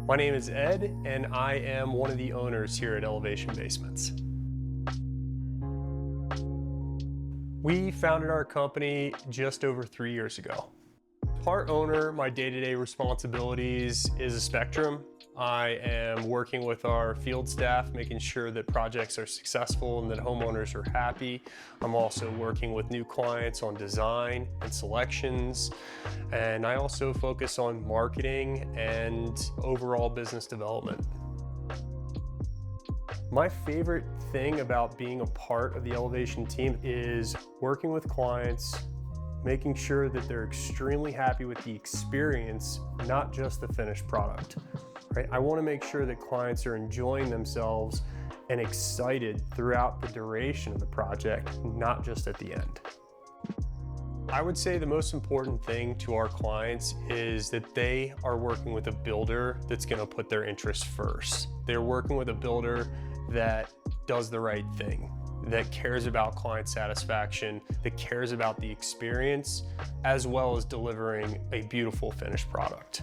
My name is Ed, and I am one of the owners here at Elevation Basements. We founded our company just over 3 years ago. Part owner, my day-to-day responsibilities is a spectrum. I am working with our field staff, making sure that projects are successful and that homeowners are happy. I'm also working with new clients on design and selections. And I also focus on marketing and overall business development. My favorite thing about being a part of the Elevation team is working with clients, making sure that they're extremely happy with the experience, not just the finished product. Right? I want to make sure that clients are enjoying themselves and excited throughout the duration of the project, not just at the end. I would say the most important thing to our clients is that they are working with a builder that's going to put their interests first. They're working with a builder that does the right thing, that cares about client satisfaction, that cares about the experience, as well as delivering a beautiful finished product.